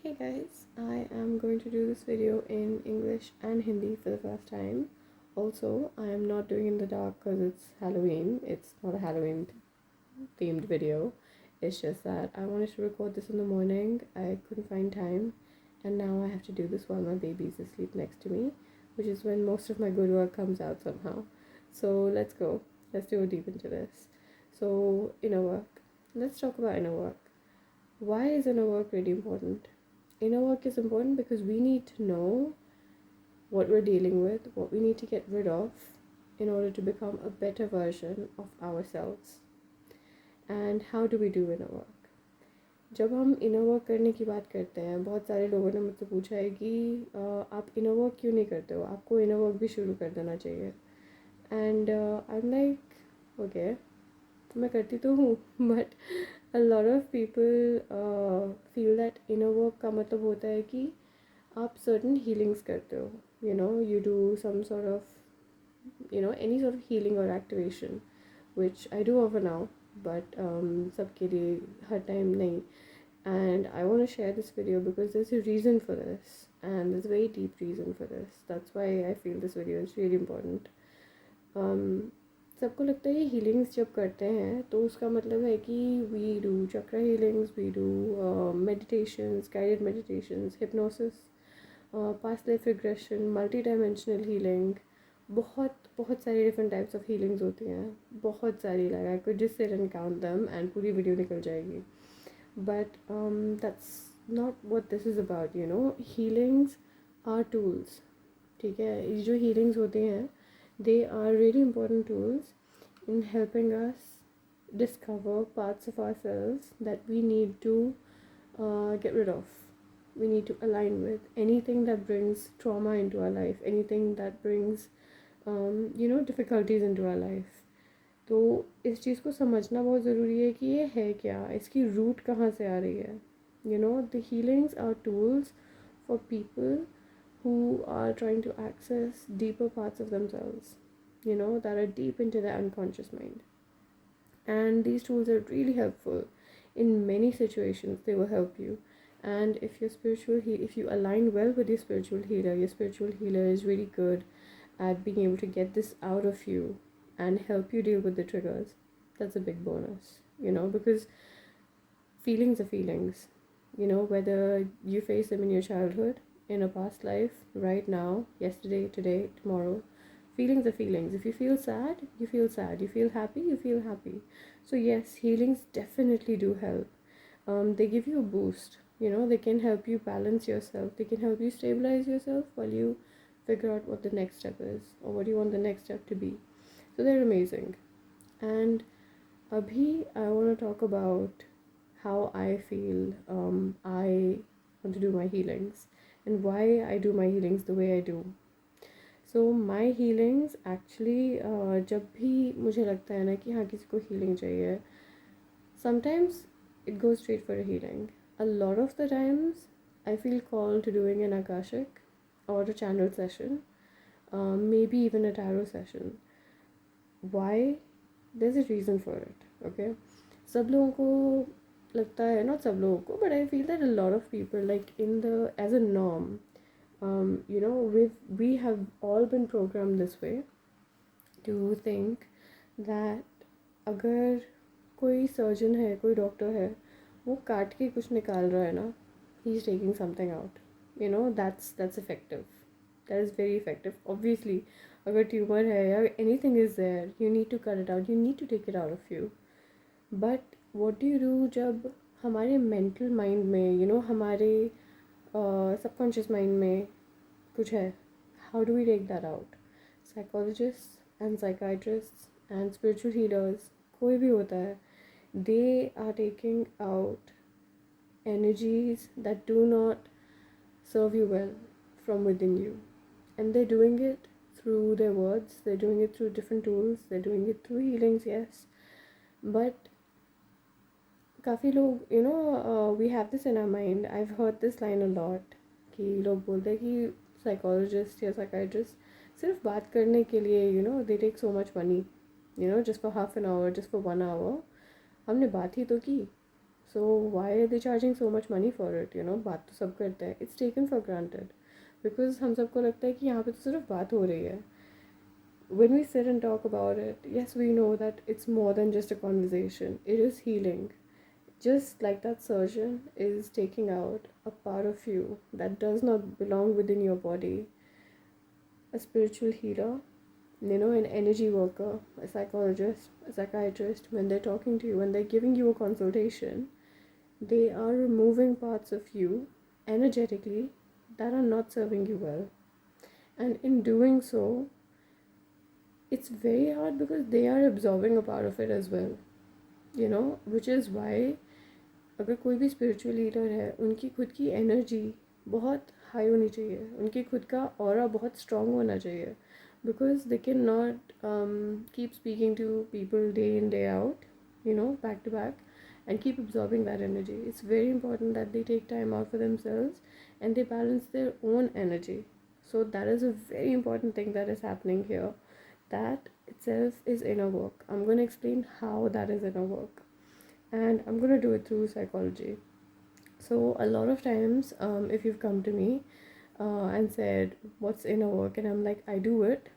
Hey guys, I am going to do this video in English and Hindi for the first time. Also, I am not doing in the dark because it's Halloween. It's not a Halloween themed video. It's just that I wanted to record this in the morning. I couldn't find time, and now I have to do this while my baby is asleep next to me, which is when most of my good work comes out somehow. So let's go. Let's go deep into this. So, inner work. Let's talk about inner work. Why is inner work really important? Inner work is important because we need to know what we're dealing with, what we need to get rid of in order to become a better version of ourselves. And how do we do inner work? जब हम inner work करने की बात करते हैं, बहुत सारे लोगों ने मुझसे पूछा है कि आप इनर वर्क क्यों नहीं करते हो, आपको इनर वर्क भी शुरू कर देना चाहिए. And I am like okay, मैं करती तो हूँ, but a lot of people feel that inner work का मतलब होता है कि आप certain healings करते हो, you do some sort of any sort of healing or activation, which I do over now, but सबके लिए हर time नहीं. And I want to share this video because there's a reason for this, and there's a very deep reason for this. That's why I feel this video is really important. सबको लगता है ये healings जब करते हैं तो उसका मतलब है कि we do chakra healings, we do meditations, guided meditations, hypnosis, past life regression, multi dimensional healing, बहुत बहुत सारी डिफरेंट टाइप्स ऑफ हीलिंग्स होती हैं, बहुत सारी. लगा I could just sit and count them and पूरी वीडियो निकल जाएगी. But that's not what this is about. Healings are tools. ठीक है, ये जो हीलिंग्स होती हैं, they are really important tools in helping us discover parts of ourselves that we need to get rid of. We need to align with anything that brings trauma into our life, anything that brings difficulties into our life. तो इस चीज़ को समझना बहुत ज़रूरी है कि ये है क्या, इसकी रूट कहाँ से आ रही है. The healings are tools for people who are trying to access deeper parts of themselves, that are deep into their unconscious mind. And these tools are really helpful in many situations. They will help you. And if if you align well with your spiritual healer is really good at being able to get this out of you and help you deal with the triggers. That's a big bonus, because feelings are feelings. Whether you face them in your childhood, in a past life, right now, yesterday, today, tomorrow. Feelings are feelings. If you feel sad, you feel sad. You feel happy, you feel happy. So yes, healings definitely do help. They give you a boost. They can help you balance yourself. They can help you stabilize yourself while you figure out what the next step is or what you want the next step to be. So they're amazing. And abhi, I want to talk about how I feel I want to do my healings and why I do my healings the way I do. So my healings actually जब भी मुझे लगता है ना कि हाँ किसी को healing चाहिए, sometimes it goes straight for a healing. A lot of the times I feel called to doing an Akashic or a channel session, maybe even a tarot session. Why? There's a reason for it, okay? सब लोगों को लगता है, not सब लोगों को, but I feel that a lot of people, like as a norm, we have all been programmed this way to think that अगर कोई सर्जन है, कोई डॉक्टर है, वो काट के कुछ निकाल रहा है ना, he is taking something out. That's effective. That is very effective. Obviously, अगर ट्यूमर है या anything is there, you need to cut it out. You need to take it out of you. But what do you do जब हमारे mental mind में, हमारे subconscious mind में कुछ है? How do we take that out? Psychologists and psychiatrists and spiritual healers, कोई भी होता है, they are taking out energies that do not serve you well from within you. And they're doing it through their words, they're doing it through different tools, they're doing it through healings, yes. But काफ़ी लोग, we have this in our mind. I've heard this line a lot कि लोग बोलते हैं कि psychologist या psychiatrist सिर्फ बात करने के लिए, they take so much money, just for half an hour, just for 1 hour. हमने बात ही तो की, So why are they charging so much money for it? You know, बात तो सब करते हैं. It's taken for granted because हम सबको लगता है कि यहाँ पे तो सिर्फ बात हो रही है. When we sit and talk about it, yes, we know that it's more than just a conversation. It is healing. Just like that surgeon is taking out a part of you that does not belong within your body, a spiritual healer, you know, an energy worker, a psychologist, a psychiatrist, when they're talking to you, when they're giving you a consultation, they are removing parts of you energetically that are not serving you well. And in doing so, it's very hard because they are absorbing a part of it as well, you know, which is why अगर कोई भी spiritual leader है उनकी खुद की energy बहुत high होनी चाहिए, उनकी खुद का ऑरा बहुत स्ट्रॉन्ग होना चाहिए, because they cannot keep speaking to people day in day out, you know, back to back, and keep absorbing that energy. It's very important that they take time out for themselves and they balance their own energy. So that is a very important thing that is happening here. That itself is inner work. I'm going to explain how that is inner work, and I'm going to do it through psychology. So a lot of times, if you've come to me and said, what's inner work? And I'm like, I do it.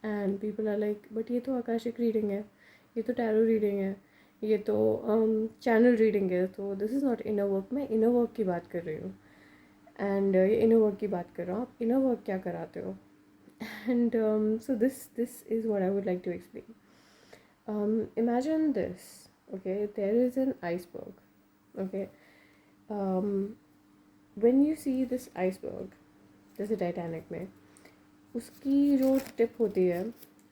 And people are like, but ये तो Akashic reading है, ये तो tarot reading है, ये तो channel reading है, तो this is not inner work. मैं inner work की बात कर रही हूँ. And ये inner work की बात कर रहा हूँ. आप inner work क्या कराते हो? And so this is what I would like to explain. Imagine this. Okay, there is an iceberg. Okay, when you see this iceberg, जैसे टाइटैनिक में उसकी जो टिप होती है,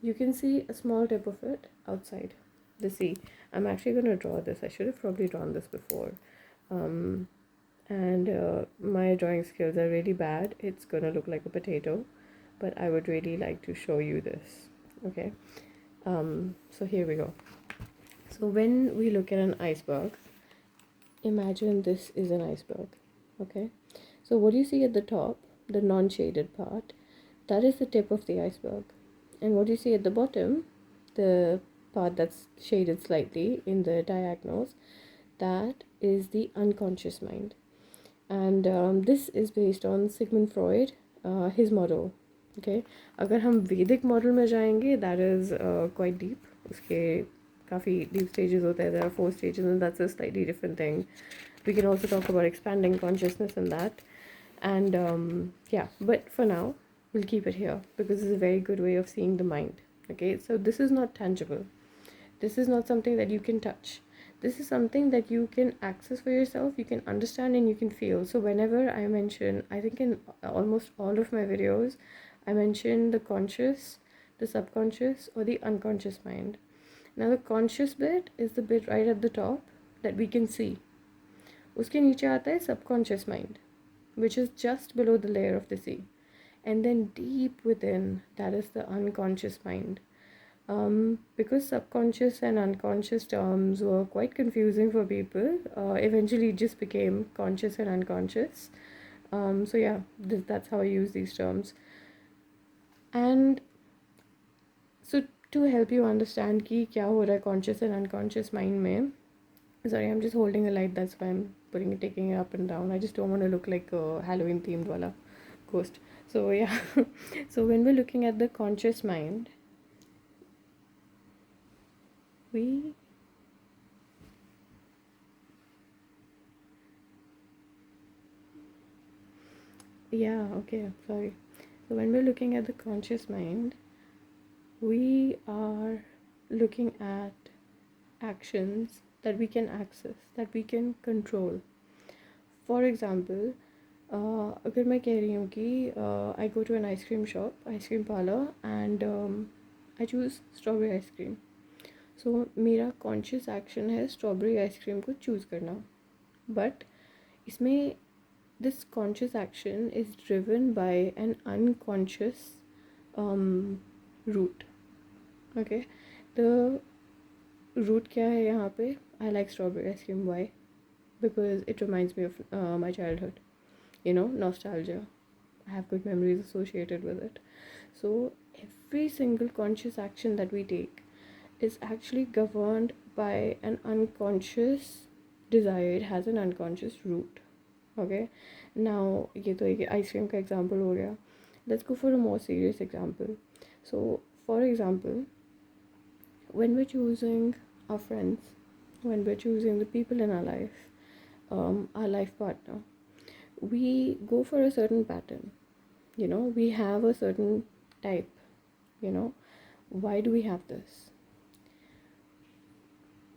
you can see a small tip of it outside the sea. I'm actually going to draw this. I should have probably drawn this before. And my drawing skills are really bad. It's going to look like a potato, but I would really like to show you this. Okay, so here we go. So when we look at an iceberg, imagine this is an iceberg. Okay, so what you see at the top, the non-shaded part, that is the tip of the iceberg. And what you see at the bottom, the part that's shaded slightly in the diagonals, that is the unconscious mind. And this is based on Sigmund Freud, his model. Okay, अगर हम वैदिक model में जाएंगे, that is quite deep. उसके काफ़ी deep stages होते हैं. There are 4 stages, and that's a slightly different thing. We can also talk about expanding consciousness and that. And yeah, but for now, we'll keep it here because it's a very good way of seeing the mind. Okay, so this is not tangible. This is not something that you can touch. This is something that you can access for yourself, you can understand, and you can feel. So whenever I mention, I think in almost all of my videos, I mention the conscious, the subconscious, or the unconscious mind. Now the conscious bit is the bit right at the top that we can see. उसके नीचे आता है subconscious mind, which is just below the layer of the sea. And then deep within, that is the unconscious mind. Because subconscious and unconscious terms were quite confusing for people, eventually it just became conscious and unconscious. So yeah, that's how I use these terms. And so to help you understand कि क्या हो रहा है conscious and unconscious mind में, sorry, I'm just holding a light, that's why I'm taking it up and down. I just don't want to look like a Halloween themed wala ghost. So yeah, so when we're looking at the conscious mind, sorry. So when we're looking at the conscious mind, we are looking at actions that we can access, that we can control. For example, अगर मैं कह रही हूँ कि I go to an ice cream shop, ice cream parlor, and I choose strawberry ice cream. So मेरा conscious action है strawberry ice cream को choose करना. But इसमें this conscious action is driven by an unconscious root. Okay, the root क्या है यहाँ पे? I like strawberry ice cream. Why? Because it reminds me of my childhood. You know, nostalgia. I have good memories associated with it. So every single conscious action that we take is actually governed by an unconscious desire, it has an unconscious root. Okay, now ये तो एक ice cream का example हो गया. Let's go for a more serious example. So for example, when we're choosing our friends, when we're choosing the people in our life, our life partner, we go for a certain pattern. We have a certain type. Why do we have this?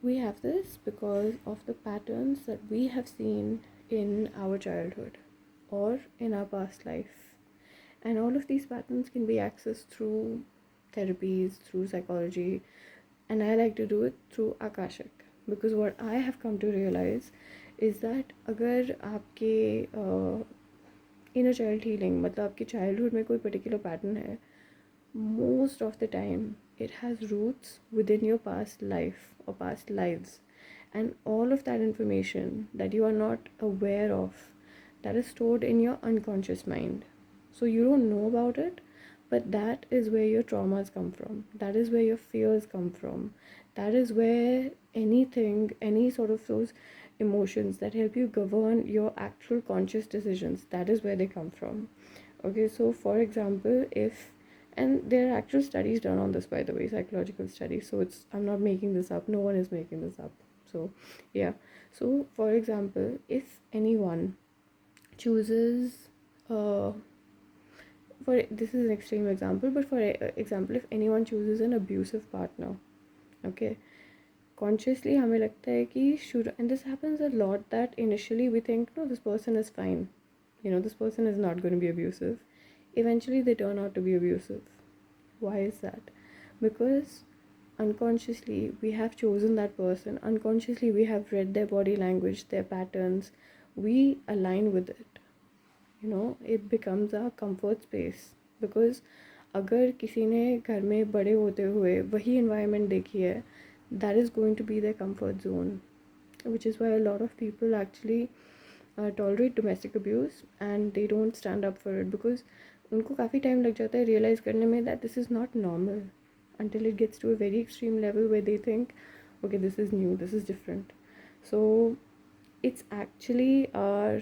We have this because of the patterns that we have seen in our childhood or in our past life. And all of these patterns can be accessed through therapies, through psychology, and I like to do it through Akashic. Because what I have come to realize is that अगर आपके inner child healing, मतलब आपके childhood में कोई particular pattern है, most of the time it has roots within your past life or past lives, and all of that information that you are not aware of, that is stored in your unconscious mind. So you don't know about it, but that is where your traumas come from, that is where your fears come from, that is where any sort of those emotions that help you govern your actual conscious decisions, that is where they come from. Okay, so for example, if and there are actual studies done on this, by the way, psychological studies, so I'm not making this up, no one is making this up. So yeah, so for example, if anyone chooses for this is an extreme example, but for example, if anyone chooses an abusive partner, okay, consciously हमें लगता है कि should, and this happens a lot, that initially we think no, this person is fine, this person is not going to be abusive. Eventually they turn out to be abusive. Why is that? Because unconsciously we have chosen that person, unconsciously we have read their body language, their patterns, we align with it. It becomes a comfort space. Because अगर किसी ने घर में बड़े होते हुए वही environment देखी है, that is going to be their comfort zone, which is why a lot of people actually tolerate domestic abuse and they don't stand up for it, because उनको काफ़ी टाइम लग जाता है रियलाइज़ करने में that this is not normal, until it gets to a very extreme level where they think, okay, this is new, this is different. So it's actually our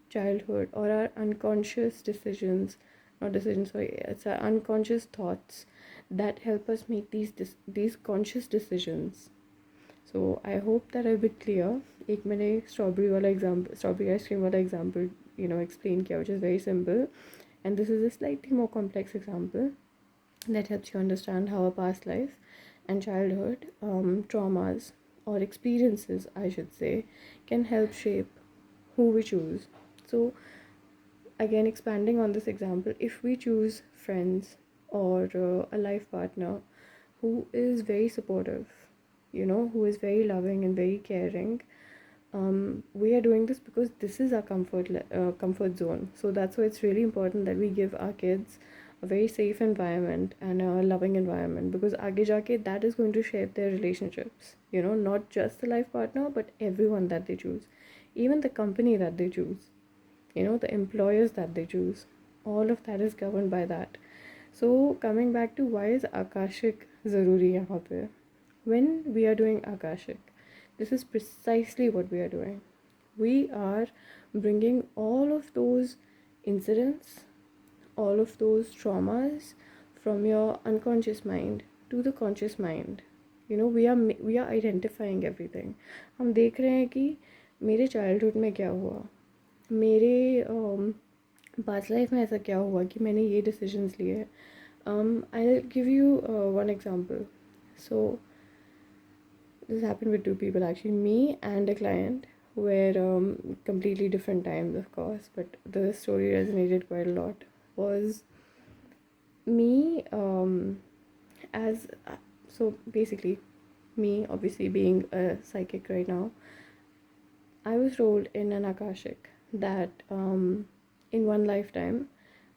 childhood or our unconscious decisions, not decisions, sorry, it's our unconscious thoughts that help us make these conscious decisions. So I hope that I've been clear. एक मैंने strawberry ice cream वाला example explain किया, which is very simple, and this is a slightly more complex example that helps you understand how a past life and childhood traumas or experiences, I should say, can help shape who we choose. So again, expanding on this example, if we choose friends or a life partner who is very supportive, who is very loving and very caring, we are doing this because this is our comfort zone. So that's why it's really important that we give our kids a very safe environment and a loving environment, because आगे जाके that is going to shape their relationships, not just the life partner but everyone that they choose, even the company that they choose, the employers that they choose, all of that is governed by that. So coming back to why is Akashic ज़रूरी यहाँ पे, when we are doing Akashic, this is precisely what we are doing. We are bringing all of those incidents, all of those traumas from your unconscious mind to the conscious mind. We are identifying everything. हम देख रहे हैं कि मेरे childhood में क्या हुआ, मेरे past life में ऐसा क्या हुआ कि मैंने ये decisions लिए. I'll give you one example. So this happened with two people actually, me and a client, were completely different times, of course, but the story resonated quite a lot. Was me so basically, me obviously being a psychic right now, I was told in an Akashic that in one lifetime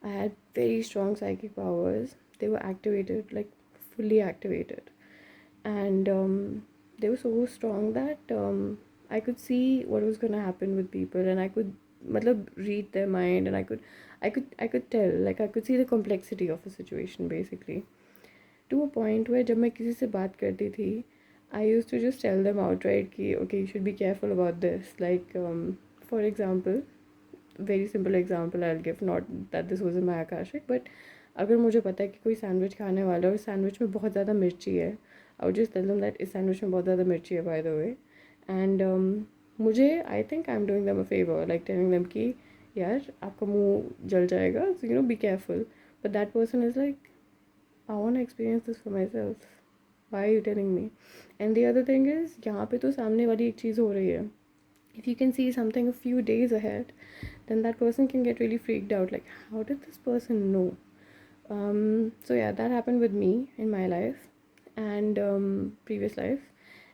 I had very strong psychic powers. They were activated, like fully activated, and they were so strong that I could see what was going to happen with people, and I could read their mind, and I could tell, like I could see the complexity of a situation basically, to a point where जब मैं किसी से बात करती थी, I used to just tell them outright कि okay, you should be careful about this. Like, for example, very simple example I'll give, not that this was in my Akashic, but अगर मुझे पता है कि कोई सैंडविच खाने वाला है और सैंडविच में बहुत ज़्यादा मिर्ची है, I would just tell them that इस सैंडविच में बहुत ज़्यादा मिर्ची है by the way. And मुझे I think I'm doing them a favor, like telling them कि यार आपका मुंह जल जाएगा, so you know be careful. But that person is like, I want to experience this for myself. Why are you telling me? And the other thing is, यहाँ पे तो सामने वाली एक चीज़ हो रही है. If you can see something a few days ahead, then that person can get really freaked out. Like, how did this person know? So yeah, that happened with me in my life and previous life.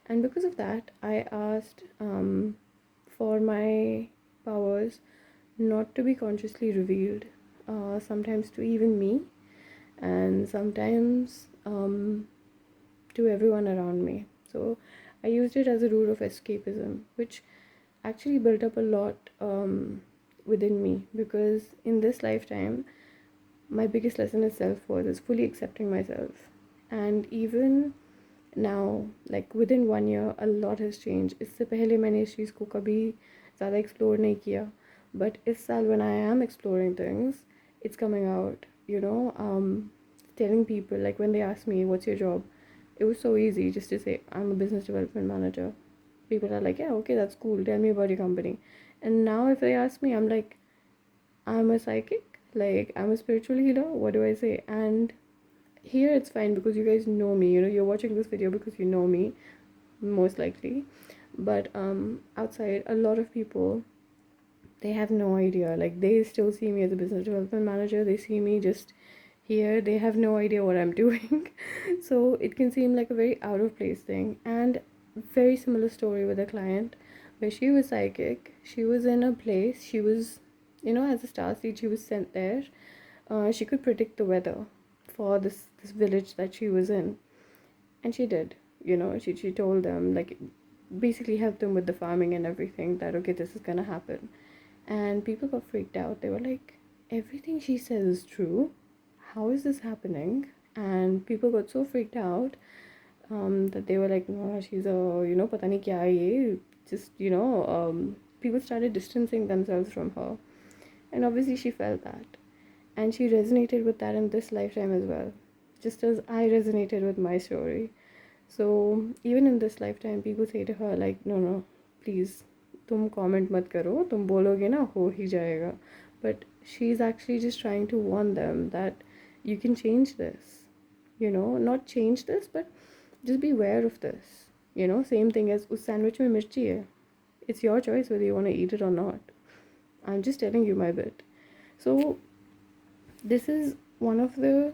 And because of that, I asked for my powers not to be consciously revealed. Sometimes to even me, and sometimes to everyone around me. So I used it as a route of escapism, which actually built up a lot within me, because in this lifetime my biggest lesson is self-worth, is fully accepting myself. And even now, like within 1 year, a lot has changed. इससे पहले मैंने इस चीज़ को कभी ज़्यादा explore नहीं किया, but इस साल when I am exploring things, it's coming out, you know. Telling people, like when they ask me what's your job, it was so easy just to say I'm a business development manager. People are like, yeah, okay, that's cool, tell me about your company. And now if they ask me, I'm like, I'm a psychic, like I'm a spiritual healer, what do I say? And here it's fine because you guys know me, you know, you're watching this video because you know me, most likely. But outside, a lot of people, they have no idea. Like they still see me as a business development manager, they see me just here, they have no idea what I'm doing. So it can seem like a very out of place thing. And very similar story with a client where she was psychic. She was in a place, she was, you know, as a star seed, she was sent there. She could predict the weather for this village that she was in, and she did. You know, she told them, like, basically helped them with the farming and everything, that okay, this is gonna happen. And people got freaked out. They were like, everything she says is true, how is this happening? And people got so freaked out that they were like, no, she's a, you know, pata nahi kya hai ye, just, you know, people started distancing themselves from her. And obviously she felt that, and she resonated with that in this lifetime as well, just as I resonated with my story. So even in this lifetime, people say to her like, no, please, तुम comment मत करो, तुम बोलोगे ना हो ही जाएगा. But she's actually just trying to warn them that you can change this, you know, not change this, but just be aware of this. You know, same thing as उस sandwich में मिर्ची है. It's your choice whether you want to eat it or not. I'm just telling you my bit. So this is one of the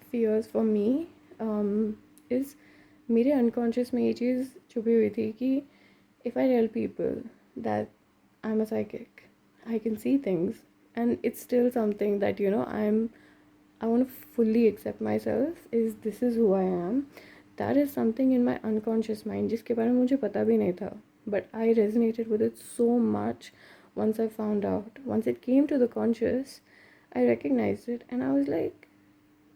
fears for me, is मेरे unconscious में ये चीज़ छुपी हुई थी कि if I tell people that I'm a psychic, I can see things, and it's still something that, you know, I want to fully accept myself, is this is who I am. That is something in my unconscious mind जिसके बारे में मुझे पता भी नहीं था, but I resonated with it so much once I found out. Once it came to the conscious, I recognized it, and I was like,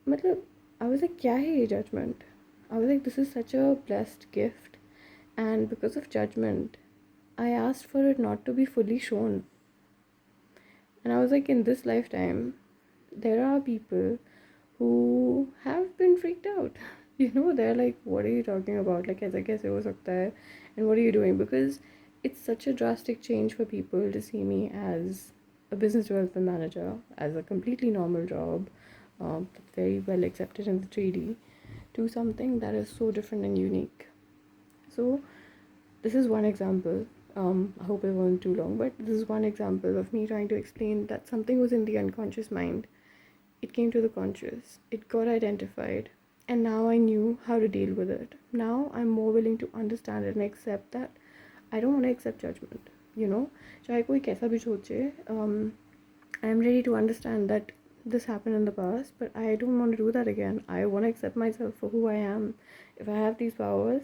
क्या है ये judgment? I was like, this is such a blessed gift, and because of judgment, I asked for it not to be fully shown. And I was like, in this lifetime, there are people who have been freaked out. You know, they're like, what are you talking about? Like, ऐसा कैसे हो सकता है? And what are you doing? Because it's such a drastic change for people to see me as a business development manager, as a completely normal job, very well accepted in the 3D, to something that is so different and unique. So this is one example. I hope it wasn't too long, but this is one example of me trying to explain that something was in the unconscious mind. It came to the conscious, it got identified, and now I knew how to deal with it. Now I'm more willing to understand it and accept that I don't want to accept judgment, you know. चाहे कोई कैसा भी सोचे, I'm ready to understand that this happened in the past, but I don't want to do that again. I want to accept myself for who I am. If I have these powers,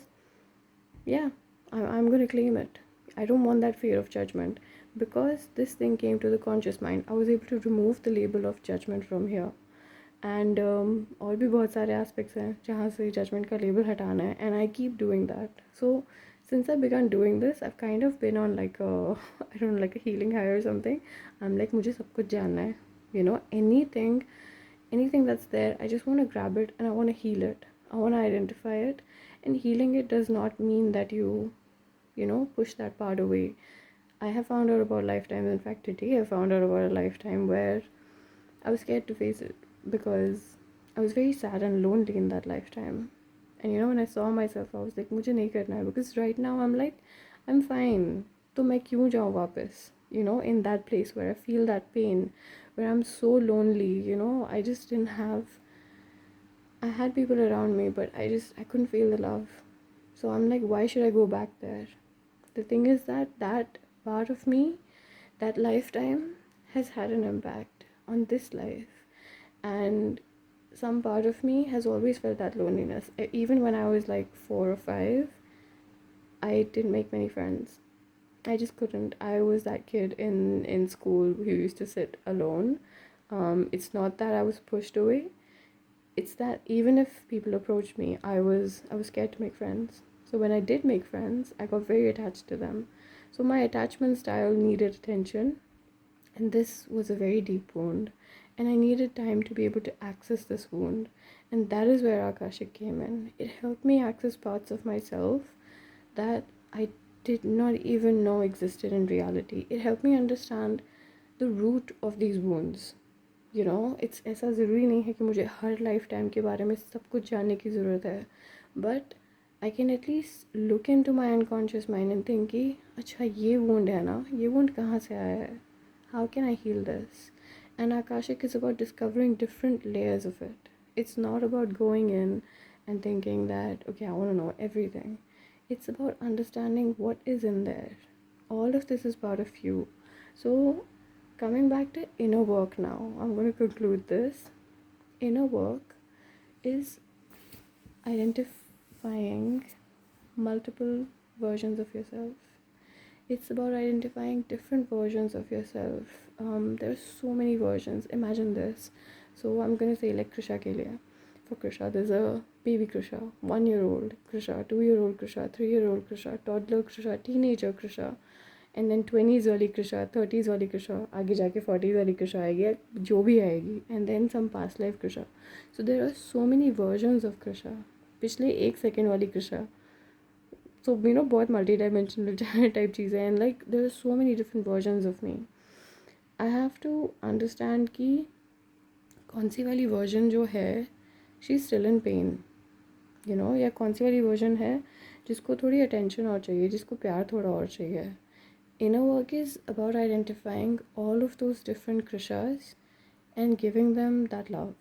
yeah, I'm going to claim it. I don't want that fear of judgment. Because this thing came to the conscious mind, I was able to remove the label of judgment from here. And और भी बहुत सारे aspects हैं जहाँ से judgement का label हटाना है, and I keep doing that. So since I began doing this, I've kind of been on like a I don't know, like a healing high or something. I'm like मुझे सब कुछ जानना है, you know, anything that's there, I just want to grab it and I want to heal it. I want to identify it, and healing it does not mean that you know, push that part away. I have found out about lifetimes. In fact, today I found out about a lifetime where I was scared to face it because I was very sad and lonely in that lifetime. And you know, when I saw myself, I was like, मुझे नहीं करना है, because right now I'm like, I'm fine. तो मैं क्यों जाऊँ वापस? You know, in that place where I feel that pain, where I'm so lonely. You know, I just didn't have. I had people around me, but I couldn't feel the love. So I'm like, why should I go back there? The thing is that part of me, that lifetime, has had an impact on this life. And some part of me has always felt that loneliness. Even when I was like 4 or 5, I didn't make many friends. I just couldn't. I was that kid in school who used to sit alone. It's not that I was pushed away. It's that even if people approached me, I was scared to make friends. So when I did make friends, I got very attached to them. So my attachment style needed attention, and this was a very deep wound, and I needed time to be able to access this wound. And that is where Akashic came in. It helped me access parts of myself that I did not even know existed in reality. It helped me understand the root of these wounds. You know, it's ऐसा ज़रूरी नहीं है कि मुझे हर life time के बारे में सब कुछ जानने की ज़रूरत है, but I can at least look into my unconscious mind and think कि अच्छा ये वुंड है ना, ये वुंड कहाँ से आया है, how can I heal this? And Akashic is about discovering different layers of it. It's not about going in and thinking that, okay, I want to know everything. It's about understanding what is in there. All of this is part of you. So, coming back to inner work now, I'm going to conclude this. Inner work is identifying multiple versions of yourself. It's about identifying different versions of yourself. There are so many versions. Imagine this. So I'm going to say like Krisha ke liye. For Krisha, there's a baby Krisha, 1-year-old Krisha, 2-year-old Krisha, 3-year-old Krisha, toddler Krisha, teenager Krisha, and then 20s वाली Krisha, 30s वाली Krisha, आगे जाके 40s वाली Krisha आएगी, जो भी आएगी, and then some past life Krisha. So there are so many versions of Krisha. पिछले 1 सेकेंड वाली Krisha. So you know, बहुत multi-dimensional type चीज़ें, and like there are so many different versions of me. I have to understand कि कौन सी वाली version जो है, she's still in pain, you know, या कौन सी वाली version है जिसको थोड़ी attention और चाहिए, जिसको प्यार थोड़ा और चाहिए. Inner work is about identifying all of those different Krishas and giving them that love.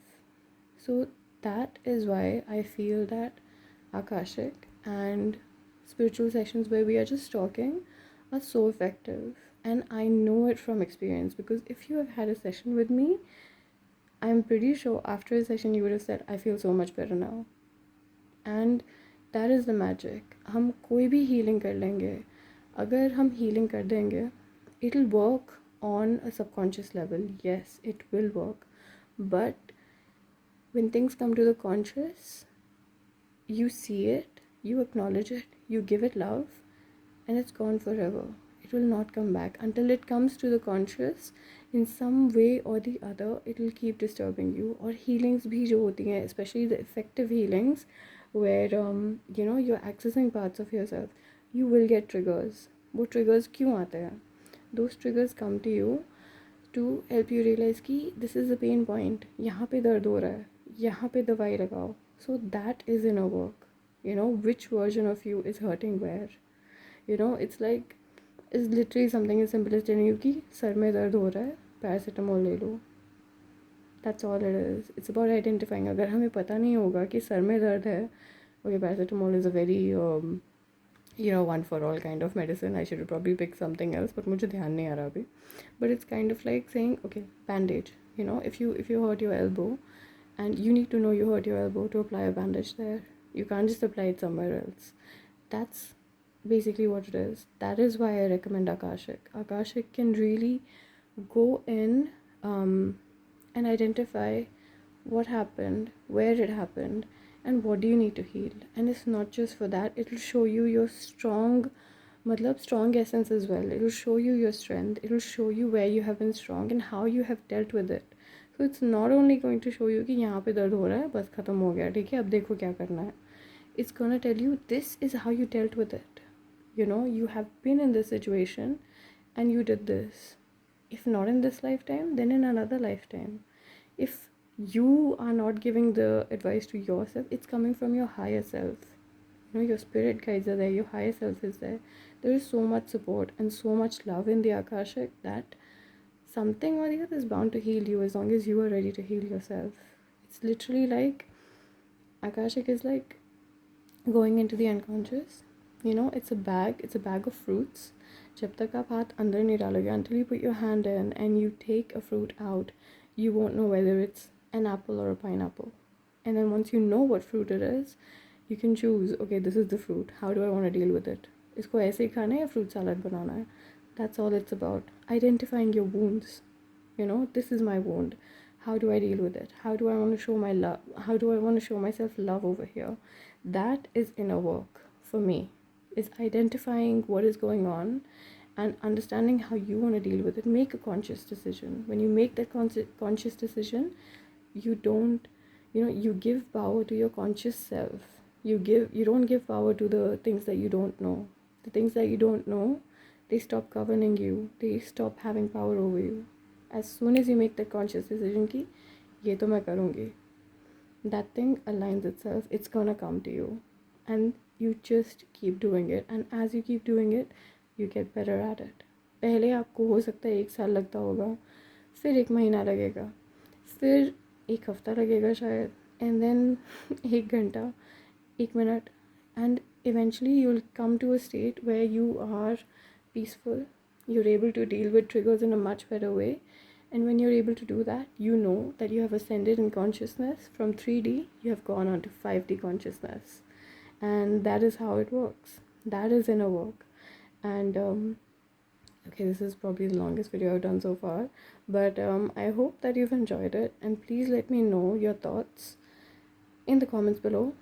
So that is why I feel that Akashic and spiritual sessions where we are just talking are so effective. And I know it from experience, because if you have had a session with me, I'm pretty sure after a session you would have said, I feel so much better now. And that is the magic. हम कोई भी healing कर लेंगे, अगर हम healing कर देंगे, it'll work on a subconscious level. Yes, it will work. But when things come to the conscious, you see it, you acknowledge it, you give it love, and it's gone forever. It will not come back until it comes to the conscious. In some way or the other, it will keep disturbing you. और healings भी जो होती हैं, especially the effective healings, where you know, you're accessing parts of yourself, you will get triggers. वो triggers क्यों आते हैं? Those triggers come to you to help you realize कि this is the pain point, यहाँ पे दर्द हो रहा है, यहाँ पे दवाई लगाओ. So that is inner work. You know, which version of you is hurting where? You know, it's like, it's literally something as simple as telling you कि सर में दर्द हो रहा है, पैरासीटामोल ले लो. That's all it is. It's about identifying. अगर हमें पता नहीं होगा कि सर में दर्द है, okay, paracetamol is a very you know, one for all kind of medicine. I should probably pick something else, but मुझे ध्यान नहीं आ रहा अभी. But it's kind of like saying, okay, bandage. You know, if you hurt your elbow, and you need to know you hurt your elbow to apply a bandage there. You can't just apply it somewhere else. That's basically what it is. That is why I recommend Akashic. Akashic can really go in and identify what happened, where it happened, and what do you need to heal. And it's not just for that, it'll show you your strong essence as well. It'll show you your strength, it'll show you where you have been strong and how you have dealt with it. So it's not only going to show you कि यहाँ पे दर्द हो रहा है, बस ख़त्म हो गया, ठीक है, अब देखो क्या करना है. It's gonna tell you this is how you dealt with it. You know, you have been in this situation and you did this. If not in this lifetime, then in another lifetime. If you are not giving the advice to yourself, it's coming from your higher self. You know, your spirit guides are there, your higher self is there. There is so much support and so much love in the Akashic that something or the other is bound to heal you as long as you are ready to heal yourself. It's literally like Akashic is like going into the unconscious. You know, it's a bag of fruits. जब तक आप हाथ अंदर नहीं डालोगे, until you put your hand in and you take a fruit out, you won't know whether it's an apple or a pineapple. And then once you know what fruit it is, you can choose, okay, this is the fruit, how do I want to deal with it? इसको ऐसे ही खाना है या fruit salad बनाना है? That's all it's about. Identifying your wounds. You know, this is my wound. How do I deal with it? How do I want to show my love? How do I want to show myself love over here? That is inner work for me. Is identifying what is going on and understanding how you want to deal with it. Make a conscious decision. When you make that conscious decision, you don't, you give power to your conscious self. You don't give power to the things that you don't know. The things that you don't know, they stop governing you. They stop having power over you. As soon as you make that conscious decision ki ye to main karungi, that thing aligns itself. It's gonna come to you, and you just keep doing it. And as you keep doing it, you get better at it. पहले आपको हो सकता है 1 साल लगता होगा, फिर 1 महीना लगेगा, फिर 1 हफ्ता लगेगा शायद, and then 1 घंटा, 1 minute, and eventually you'll come to a state where you are peaceful. You're able to deal with triggers in a much better way. And when you're able to do that, you know that you have ascended in consciousness. From 3D, you have gone on to 5D consciousness. And that is how it works. That is inner work. And okay, this is probably the longest video I've done so far, but I hope that you've enjoyed it, and please let me know your thoughts in the comments below.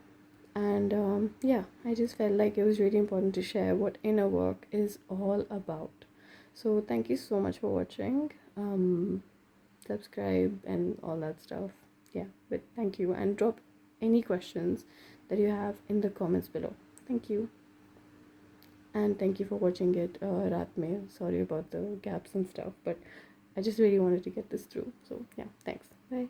And yeah, I just felt like it was really important to share what inner work is all about. So thank you so much for watching. Subscribe and all that stuff. Yeah, but thank you, and drop any questions that you have in the comments below. Thank you. And thank you for watching it raat mein. Sorry about the gaps and stuff, but I just really wanted to get this through. So yeah, thanks. Bye.